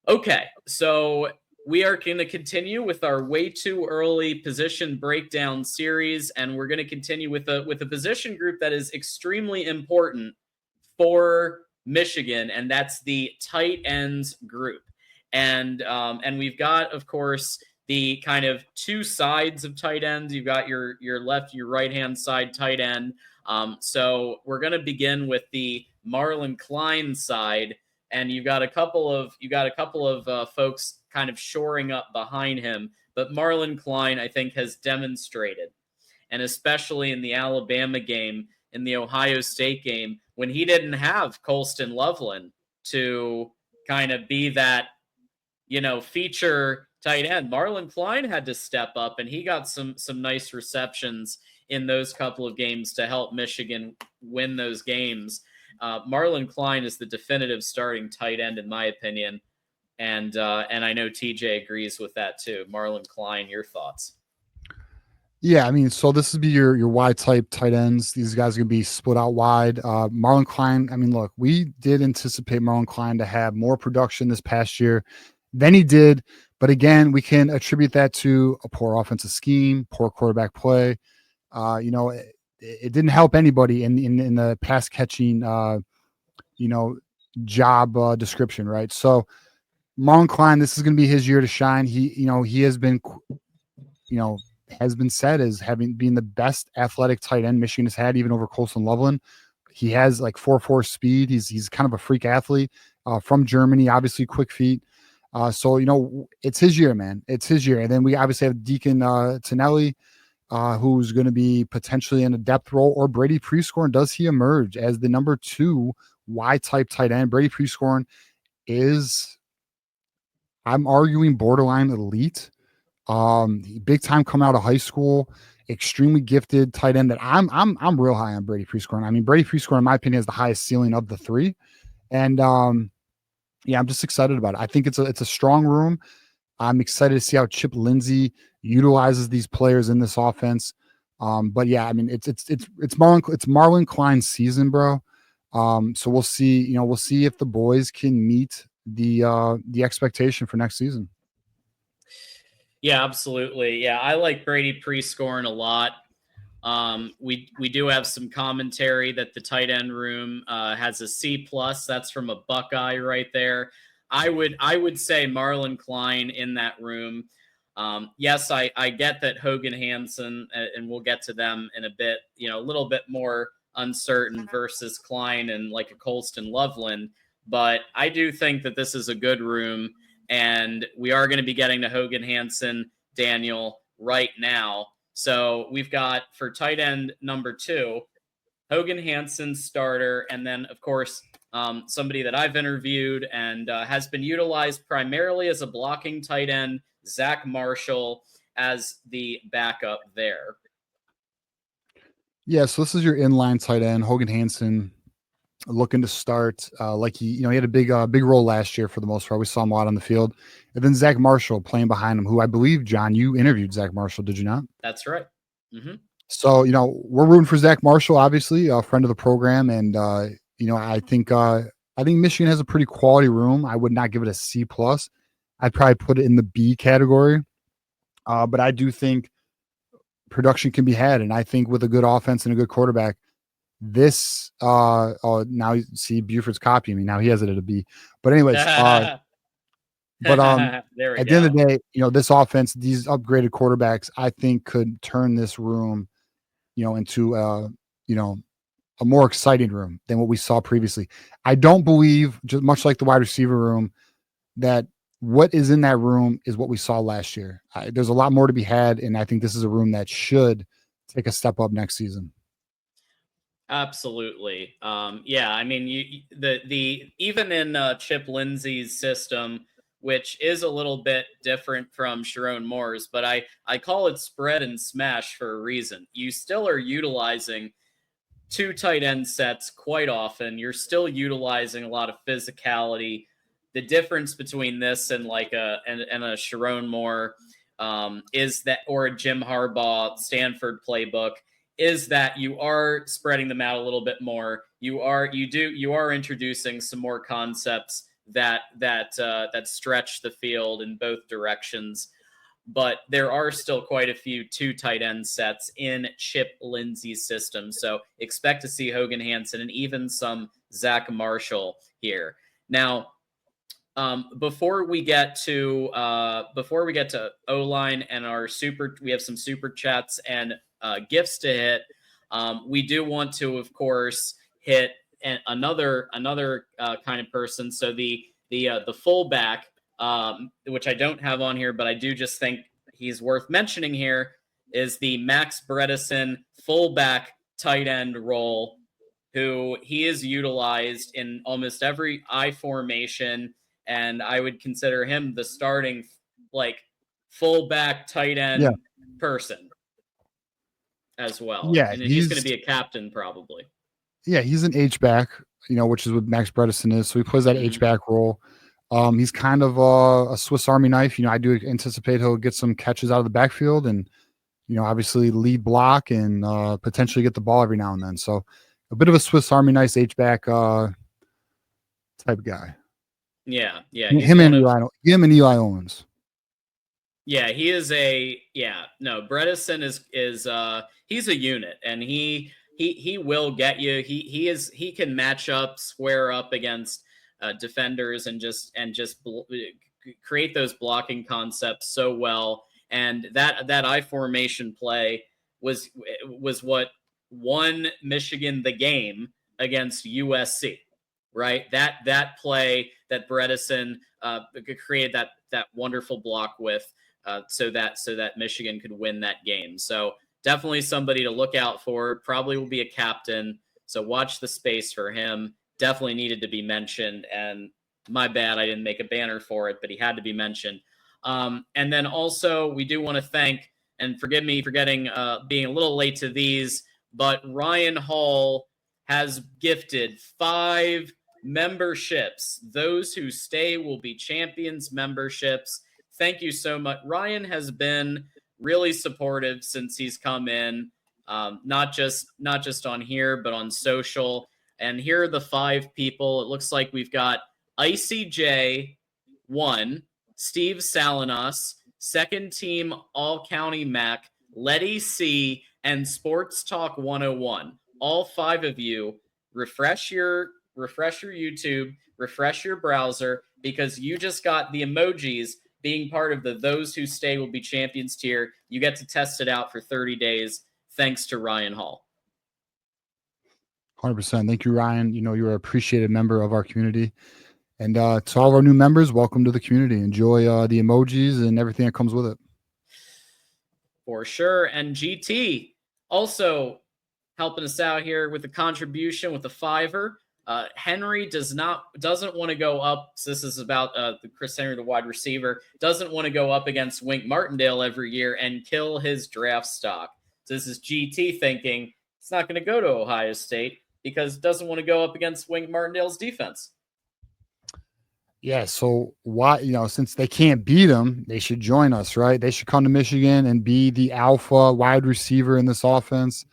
Okay, so we are going to continue with our way too early position breakdown series, and we're going to continue with a position group that is extremely important for Michigan, and that's the tight ends group. And we've got, of course, the kind of two sides of tight ends. You've got your left, your right hand side tight end. So we're going to begin with the Marlon Klein side, and you've got a couple of folks kind of shoring up behind him. But Marlon Klein, I think, has demonstrated, and especially in the Alabama game, in the Ohio State game, when he didn't have Colston Loveland to kind of be that, feature tight end. Marlon Klein had to step up, and he got some nice receptions in those couple of games to help Michigan win those games. Marlon Klein is the definitive starting tight end, in my opinion, and I know TJ agrees with that too. Marlon Klein, your thoughts? Yeah, I mean, so this would be your wide type tight ends. These guys are gonna be split out wide. Marlon Klein. I mean, look, we did anticipate Marlon Klein to have more production this past year than he did, but again, we can attribute that to a poor offensive scheme, poor quarterback play. It didn't help anybody in the pass catching, you know, job description, right? So Marlon Klein, this is going to be his year to shine. He has been, you know, has been said as having been the best athletic tight end Michigan has had, even over Colston Loveland. He has like 4.4 speed. He's kind of a freak athlete from Germany, obviously quick feet. So it's his year, man. It's his year. And then we obviously have Deacon Tonelli, who's going to be potentially in a depth role, or Brady Prescorn. Does he emerge as the number 2 Y type tight end? Brady Prescorn is, I'm arguing, borderline elite. Big time coming out of high school, extremely gifted tight end that I'm real high on Brady Prescorn. I mean, Brady Prescorn, in my opinion, has the highest ceiling of the three. And yeah, I'm just excited about it. I think it's a strong room. I'm excited to see how Chip Lindsey utilizes these players in this offense. But yeah, I mean, it's Marlon Klein's season, bro. So we'll see. We'll see if the boys can meet the expectation for next season. Yeah, absolutely. Yeah, I like Brady Prescorn a lot. We do have some commentary that the tight end room has a C plus. That's from a Buckeye right there. I would say Marlon Klein in that room. Yes, I get that Hogan Hansen, and we'll get to them in a bit. A little bit more uncertain versus Klein and like a Colston Loveland, but I do think that this is a good room, and we are going to be getting to Hogan Hansen, Daniel, right now. So we've got, for tight end number 2, Hogan Hansen, starter, and then, of course, somebody that I've interviewed and has been utilized primarily as a blocking tight end, Zach Marshall, as the backup there. Yeah, so this is your inline tight end, Hogan Hansen, looking to start. Like he had a big role last year for the most part. We saw him a lot on the field. And then Zach Marshall playing behind him, who I believe, John, you interviewed Zach Marshall, did you not? That's right. Mm-hmm. So, we're rooting for Zach Marshall, obviously, a friend of the program. And, I think Michigan has a pretty quality room. I would not give it a C plus. I'd probably put it in the B category. But I do think production can be had. And I think with a good offense and a good quarterback, this now you see Buford's copying me. Now he has it at a B. But anyways, but at the end of the day, this offense, these upgraded quarterbacks, I think could turn this room, into a more exciting room than what we saw previously. I don't believe, just much like the wide receiver room, that what is in that room is what we saw last year. There's a lot more to be had, and I think this is a room that should take a step up next season. Absolutely. Yeah, I mean, the even in Chip Lindsey's system, which is a little bit different from Sharon Moore's, but I call it spread and smash for a reason. You still are utilizing 2 tight end sets quite often. You're still utilizing a lot of physicality. The difference between this and like a Sharon Moore is that, or a Jim Harbaugh Stanford playbook, is that you are spreading them out a little bit more. You are introducing some more concepts that stretch the field in both directions. But there are still quite a few 2 tight end sets in Chip Lindsey's system. So expect to see Hogan Hansen and even some Zach Marshall here. Now, before we get to O-line and we have some super chats and gifts to hit. We do want to, of course, hit another kind of person. So the fullback, which I don't have on here, but I do just think he's worth mentioning here, is the Max Bredesen fullback tight end role, who he is utilized in almost every I formation. And I would consider him the starting fullback tight end person as well. Yeah, and he's going to be a captain probably. Yeah, he's an H-back, which is what Max Bredesen is. So he plays that H-back role. He's kind of a Swiss Army knife. I do anticipate he'll get some catches out of the backfield and, obviously lead block and potentially get the ball every now and then. So a bit of a Swiss Army knife H-back type guy. Yeah. Him and Eli Owens. Yeah, he is Bredesen is he's a unit, and he will get you. He can match up, square up against defenders and just create those blocking concepts so well. And that I formation play was what won Michigan the game against USC. Right, that play that Bredesen created that wonderful block with, so that Michigan could win that game. So definitely somebody to look out for. Probably will be a captain. So watch the space for him. Definitely needed to be mentioned. And my bad, I didn't make a banner for it, but he had to be mentioned. And then also we do want to thank, and forgive me for being a little late to these, but Ryan Hall has gifted 5 memberships. Those who stay will be champions memberships. Thank you so much. Ryan has been really supportive since he's come in, not just on here, but on social. And here are the 5 people. It looks like we've got Icy J, 1, Steve Salinas, second team All County Mac, Letty C, and Sports Talk 101. All 5 of you, refresh your YouTube, refresh your browser, because you just got the emojis being part of the Those Who Stay Will Be Champions tier. You get to test it out for 30 days. Thanks to Ryan Hall. 100%. Thank you, Ryan. You're an appreciated member of our community. And to all of our new members, welcome to the community. Enjoy the emojis and everything that comes with it. For sure. And GT also helping us out here with a contribution with a $5. Henry doesn't want to go up. So this is about the Chris Henry, the wide receiver, doesn't want to go up against Wink Martindale every year and kill his draft stock. So this is GT thinking it's not going to go to Ohio State because it doesn't want to go up against Wink Martindale's defense. Yeah, so why, since they can't beat them, they should join us, right? They should come to Michigan and be the alpha wide receiver in this offense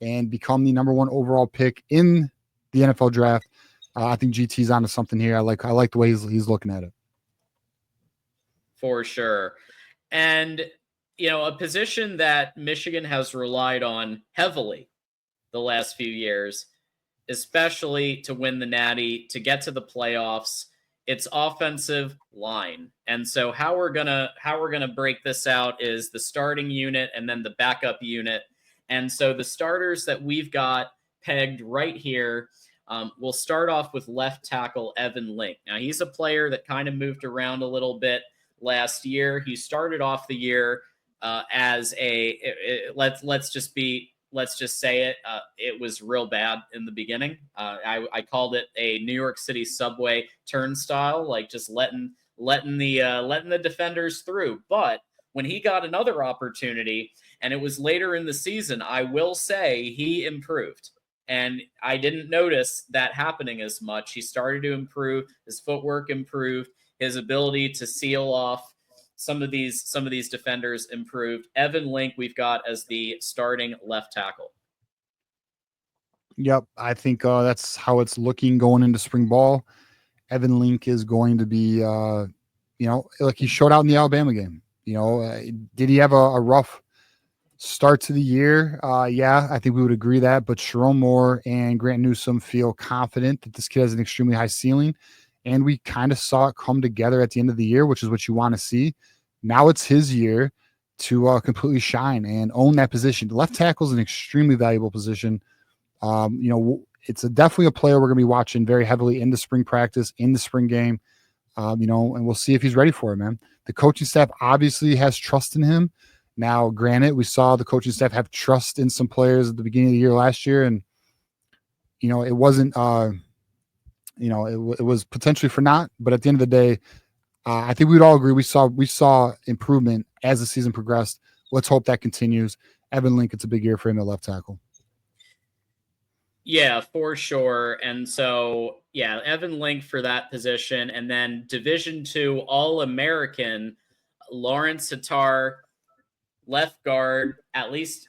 and become the number 1 overall pick in the NFL draft. I think GT's onto something here. I like the way he's looking at it. For sure. And, a position that Michigan has relied on heavily the last few years, especially to win the Natty, to get to the playoffs, it's offensive line. And so how we're gonna break this out is the starting unit and then the backup unit. And so the starters that we've got pegged right here, we'll start off with left tackle Evan Link. Now he's a player that kind of moved around a little bit last year. He started off the year as let's just say it. It was real bad in the beginning. I called it a New York City subway turnstile, like just letting the defenders through. But when he got another opportunity, and it was later in the season, I will say he improved. And I didn't notice that happening as much. He started to improve. His footwork improved. His ability to seal off some of these defenders improved. Evan Link we've got as the starting left tackle. Yep, I think that's how it's looking going into spring ball. Evan Link is going to be, like he showed out in the Alabama game. Did he have a rough start to the year? Yeah, I think we would agree that. But Sharon Moore and Grant Newsome feel confident that this kid has an extremely high ceiling. And we kind of saw it come together at the end of the year, which is what you want to see. Now it's his year to completely shine and own that position. Left tackle is an extremely valuable position. It's definitely a player we're going to be watching very heavily in the spring practice, in the spring game, and we'll see if he's ready for it, man. The coaching staff obviously has trust in him. Now, granted, we saw the coaching staff have trust in some players at the beginning of the year last year, and it wasn't, it was potentially for naught. But at the end of the day, I think we'd all agree we saw improvement as the season progressed. Let's hope that continues. Evan Link, it's a big year for him at left tackle. Yeah, for sure. And so, yeah, Evan Link for that position. And then Division II All-American, Lawrence Tatar, left guard, at least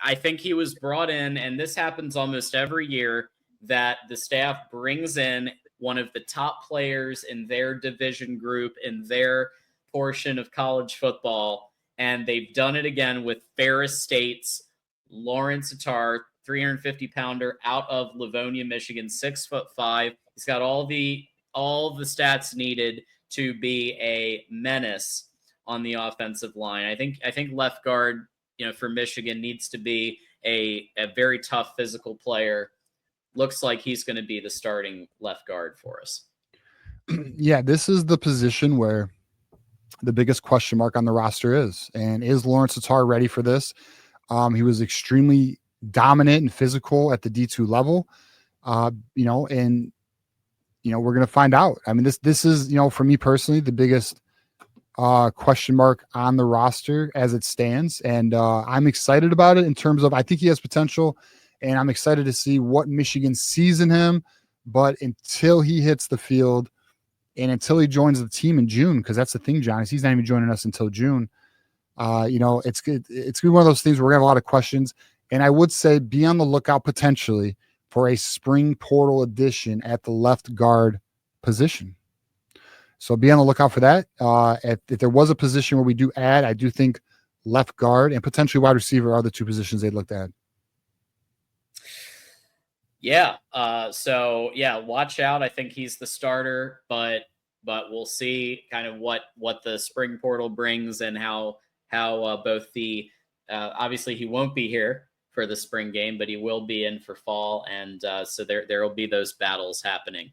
I think he was brought in, and this happens almost every year, that the staff brings in one of the top players in their division group, in their portion of college football. And they've done it again with Ferris State's Lawrence Tatar, 350-pounder out of Livonia, Michigan, 6'5". He's got all the stats needed to be a menace on the offensive line. I think left guard, for Michigan needs to be a very tough physical player. Looks like he's going to be the starting left guard for us. Yeah, this is the position where the biggest question mark on the roster is. And is Lawrence Tatar ready for this? He was extremely dominant and physical at the D2 level, and we're going to find out. I mean, this is, for me personally, the biggest question mark on the roster as it stands. And I'm excited about it in terms of, I think he has potential, and I'm excited to see what Michigan sees in him. But until he hits the field and until he joins the team in June, because that's the thing, John, is he's not even joining us until June. It's good. It's one of those things where we're going to have a lot of questions. And I would say be on the lookout potentially for a spring portal addition at the left guard position. So be on the lookout for that. If there was a position where we do add, I do think left guard and potentially wide receiver are the two positions they'd look at. Yeah. So yeah, watch out. I think he's the starter, but we'll see kind of what the spring portal brings and how both the obviously he won't be here for the spring game, but he will be in for fall, and so there will be those battles happening.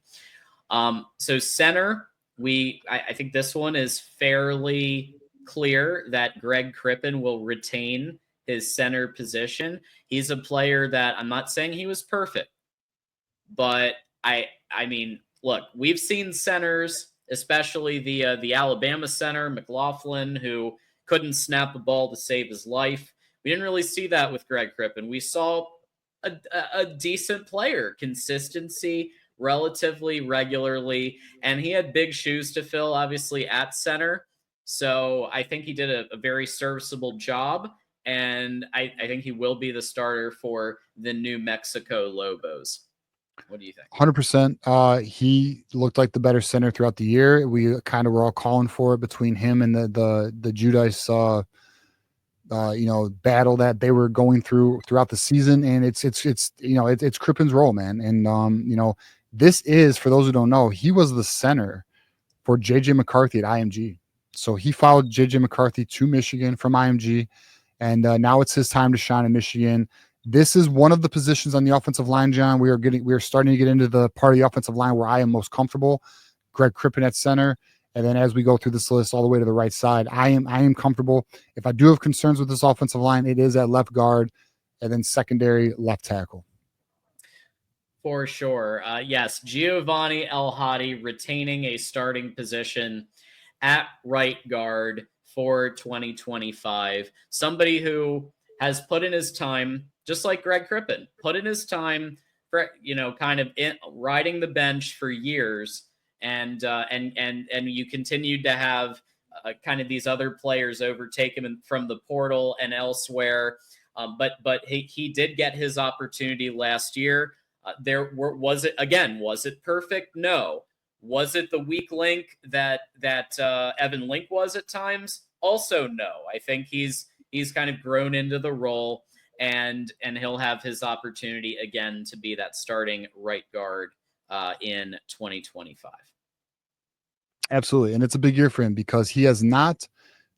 So center, I think this one is fairly clear that Greg Crippen will retain his center position. He's a player that, I'm not saying he was perfect, but I mean, look, we've seen centers, especially the Alabama center, McLaughlin, who couldn't snap a ball to save his life. We didn't really see that with Greg Crippen. We saw a decent player, consistency, relatively regularly, and he had big shoes to fill, obviously, at center. So I think he did a very serviceable job, and I think he will be the starter for the New Mexico Lobos. What do you think? 100%. He looked like the better center throughout the year. We kind of were all calling for it between him and the Judice battle that they were going throughout the season. And it's Crippen's role, man. And this is, for those who don't know, he was the center for JJ McCarthy at IMG. So he followed JJ McCarthy to Michigan from IMG, and now it's his time to shine in Michigan. This is one of the positions on the offensive line, John. We are starting to get into the part of the offensive line where I am most comfortable. Greg Crippen at center. And then as we go through this list all the way to the right side, I am comfortable. If I do have concerns with this offensive line, it is at left guard and then secondary left tackle. For sure. Yes, Giovanni El Hadi retaining a starting position at right guard for 2025. Somebody who has put in his time, just like Greg Crippen, put in his time for, kind of riding the bench for years. And you continued to have kind of these other players overtake him from the portal and elsewhere. But he did get his opportunity last year. Was it perfect? No. Was it the weak link that Evan Link was at times? Also, no. I think he's kind of grown into the role, and he'll have his opportunity again to be that starting right guard in 2025. Absolutely. And it's a big year for him because he has not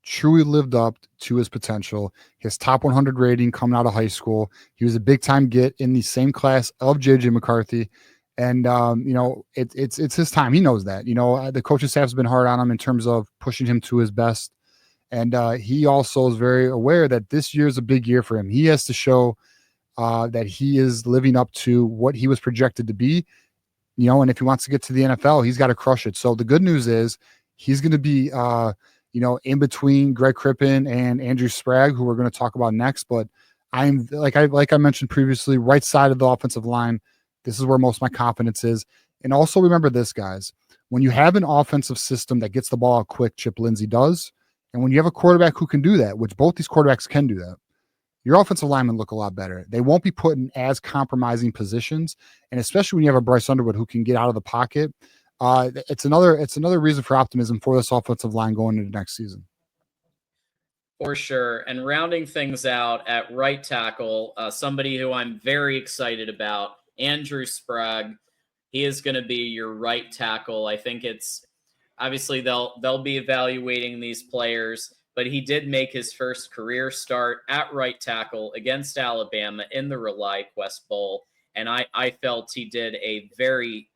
truly lived up to his potential. His top 100 rating coming out of high school. He was a big time get in the same class of JJ McCarthy. And, it's his time. He knows that. The coaching staff has been hard on him in terms of pushing him to his best. And he also is very aware that this year is a big year for him. He has to show that he is living up to what he was projected to be. And if he wants to get to the NFL, he's got to crush it. So the good news is he's going to be, in between Greg Crippen and Andrew Sprague, who we're going to talk about next. But I'm like I mentioned previously, right side of the offensive line. This is where most of my confidence is. And also remember this, guys, when you have an offensive system that gets the ball out quick, Chip Lindsey does, and when you have a quarterback who can do that, which both these quarterbacks can do that, your offensive linemen look a lot better. They won't be put in as compromising positions, and especially when you have a Bryce Underwood who can get out of the pocket, it's another reason for optimism for this offensive line going into next season. For sure. And rounding things out at right tackle, somebody who I'm very excited about, Andrew Sprague. He is going to be your right tackle. I think it's obviously they'll be evaluating these players, but he did make his first career start at right tackle against Alabama in the ReliaQuest Bowl. And I felt he did a very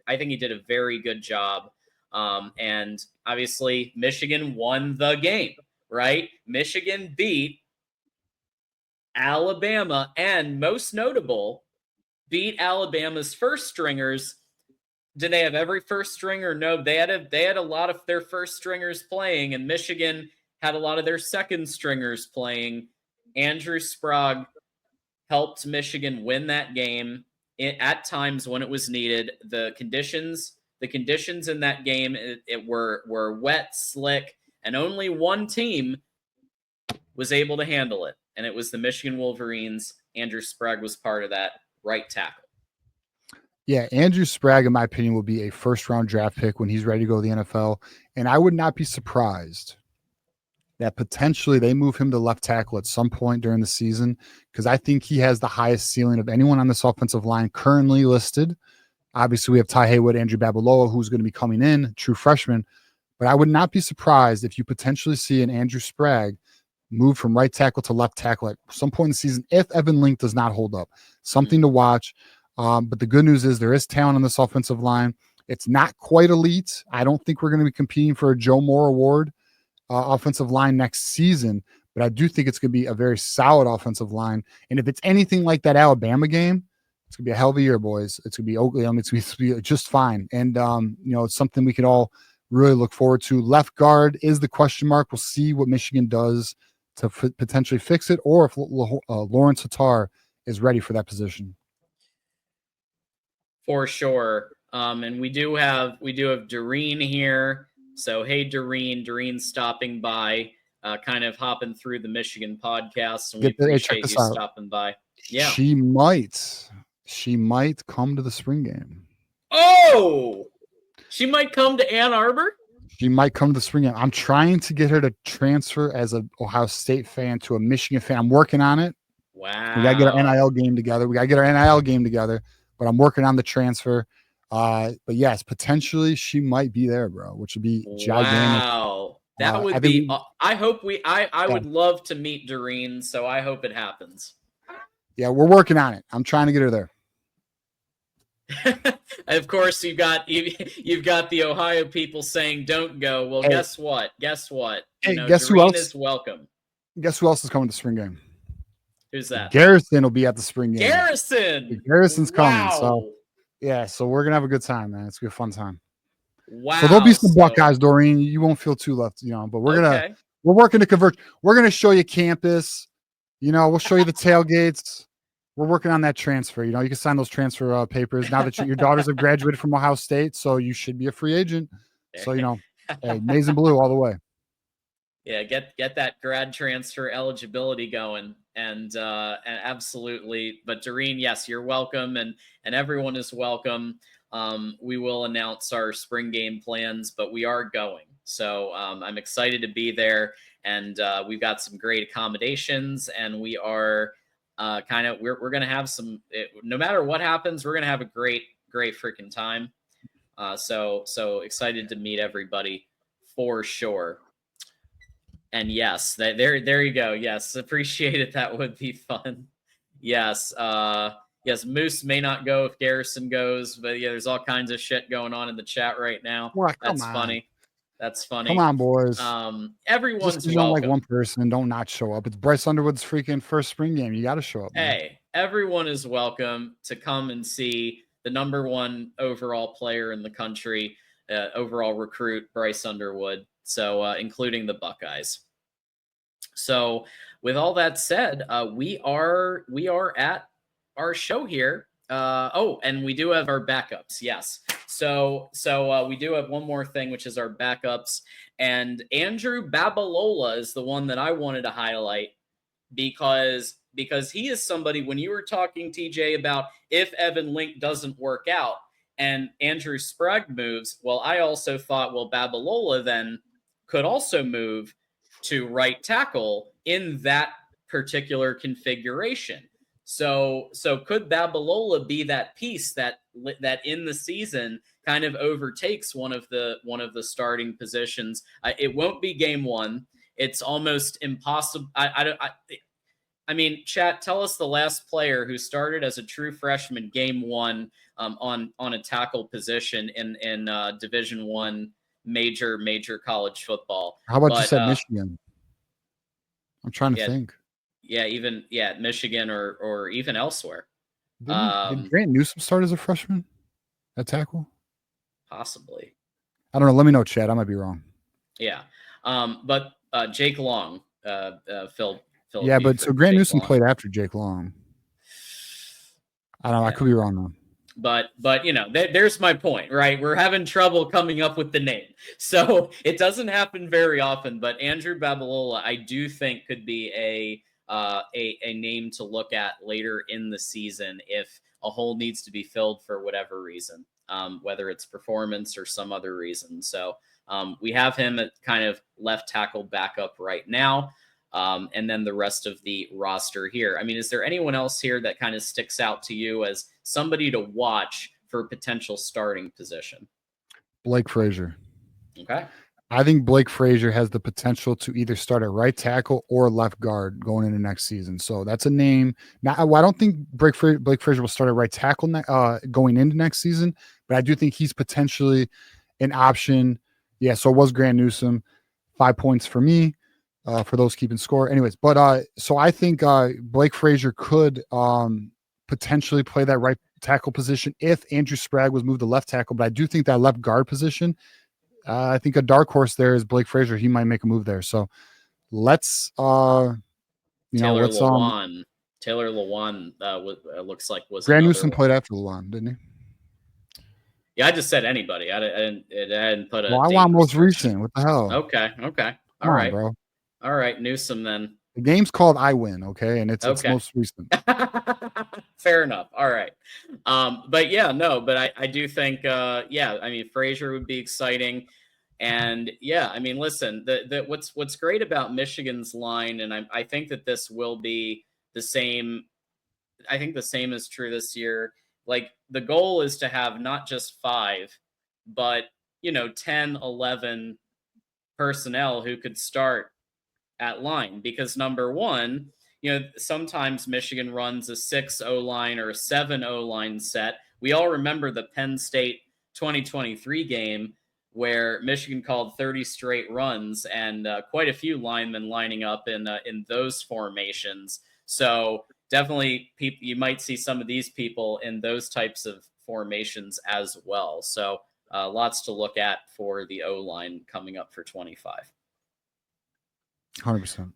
good job. And obviously Michigan won the game, right? Michigan beat Alabama, and most notable, beat Alabama's first stringers. Did they have every first stringer? No, they had a lot of their first stringers playing, and Michigan had a lot of their second stringers playing. Andrew Sprague helped Michigan win that game at times when it was needed. The conditions in that game it were wet, slick, and only one team was able to handle it, and it was the Michigan Wolverines. Andrew Sprague was part of that, right tackle. Yeah, Andrew Sprague, in my opinion, will be a first-round draft pick when he's ready to go to the NFL, and I would not be surprised that potentially they move him to left tackle at some point during the season, because I think he has the highest ceiling of anyone on this offensive line currently listed. Obviously, we have Ty Haywood, Andrew Babaloa, who's going to be coming in, true freshman, but I would not be surprised if you potentially see an Andrew Sprague move from right tackle to left tackle at some point in the season if Evan Link does not hold up. Something to watch. But the good news is there is talent on this offensive line. It's not quite elite. I don't think we're going to be competing for a Joe Moore Award offensive line next season, but I do think it's going to be a very solid offensive line. And if it's anything like that Alabama game, it's going to be a hell of a year, boys. It's going to be Oakley. It's going to be just fine. And, it's something we could all really look forward to. Left guard is the question mark. We'll see what Michigan does to potentially fix it, or if Lawrence Hattar is ready for that position. For sure. And we do have Doreen here. So hey, Doreen's stopping by, kind of hopping through the Michigan podcast, and we appreciate you stopping by. Yeah, she might come to the spring game. Oh, she might come to Ann Arbor. She might come to the spring game. I'm trying to get her to transfer as an Ohio State fan to a Michigan fan. I'm working on it. Wow. We got to get our NIL game together. But I'm working on the transfer. But yes, potentially she might be there, bro, which would be gigantic. Wow. That would be I would love to meet Doreen, so I hope it happens. Yeah, we're working on it. I'm trying to get her there. Of course, you've got the Ohio people saying don't go. Well, guess what? Hey, guess Doreen who else is welcome. Guess who else is coming to spring game? Who's that? Garrison will be at the spring game. Garrison's coming. So yeah, so we're gonna have a good time, man. It's gonna be a fun time. Wow. So there'll be some Buckeyes, Doreen. You won't feel too left, but we're working to convert. We're gonna show you campus. We'll show you the tailgates. We're working on that transfer. You can sign those transfer papers now that your daughters have graduated from Ohio State, so you should be a free agent. So hey, maize and blue all the way. Yeah, get that grad transfer eligibility going, and absolutely. But Doreen, yes, you're welcome, and everyone is welcome. we will announce our spring game plans, but we are going. So I'm excited to be there, and we've got some great accommodations, and we are we're going to have no matter what happens, we're going to have a great freaking time. So excited to meet everybody for sure. And yes, there you go. Yes, appreciate it. That would be fun. Yes. Yes, Moose may not go if Garrison goes, but yeah, there's all kinds of shit going on in the chat right now. Well, That's funny. That's funny. Come on, boys. Everyone's just you don't like one person, don't not show up. It's Bryce Underwood's freaking first spring game. You got to show up, man. Hey, everyone is welcome to come and see the number 1 overall player in the country, overall recruit, Bryce Underwood. So, including the Buckeyes. So, with all that said, we are at our show here. And we do have our backups. Yes. So we do have one more thing, which is our backups. And Andrew Babalola is the one that I wanted to highlight because he is somebody, when you were talking, TJ, about if Evan Link doesn't work out and Andrew Sprague moves, well, I also thought, well, Babalola then could also move to right tackle in that particular configuration. So could Babalola be that piece that in the season kind of overtakes one of the starting positions? It won't be game 1. It's almost impossible. I mean, chat, tell us the last player who started as a true freshman game 1 on a tackle position in Division I major college football. How about you said Michigan? I'm trying to think. Yeah, Michigan or even elsewhere. Did Grant Newsome start as a freshman at tackle? Possibly. I don't know. Let me know, Chad. I might be wrong. Yeah. But Jake Long filled. Yeah, but so Grant Newsome played after Jake Long. I don't know. I could be wrong though. But you know, there's my point, right? We're having trouble coming up with the name, so it doesn't happen very often. But Andrew Babalola, I do think, could be a name to look at later in the season if a hole needs to be filled for whatever reason, whether it's performance or some other reason. So we have him at kind of left tackle backup right now. And then the rest of the roster here. I mean, is there anyone else here that kind of sticks out to you as somebody to watch for potential starting position? Blake Frazier. Okay. I think Blake Frazier has the potential to either start at right tackle or left guard going into next season. So that's a name. Now, I don't think Blake Frazier will start at right tackle going into next season, but I do think he's potentially an option. Yeah, so it was Grant Newsome. 5 points for me. For those keeping score. Anyways, but so I think Blake Frazier could potentially play that right tackle position if Andrew Sprague was moved to left tackle. But I do think that left guard position, I think a dark horse there is Blake Frazier. He might make a move there. So let's Taylor Lewan. Taylor Lewan looks like was Grant Newsome played after Lewan, didn't he? Yeah, I just said anybody. I didn't put a. Well, I want most recent. What the hell? Okay. All right, bro. All right, Newsome then. The game's called I Win, okay? And it's most recent. Fair enough. All right. But yeah, no, but I do think I mean, Frazier would be exciting. And yeah, I mean, listen, what's great about Michigan's line, and I think that this will be the same. I think the same is true this year. Like, the goal is to have not just 5, but 10, 11 personnel who could start at line, because number one, sometimes Michigan runs a 6 O-line or a 7 O-line set. We all remember the Penn State 2023 game where Michigan called 30 straight runs and quite a few linemen lining up in those formations. So definitely you might see some of these people in those types of formations as well. So lots to look at for the O-line coming up for 25. 100%.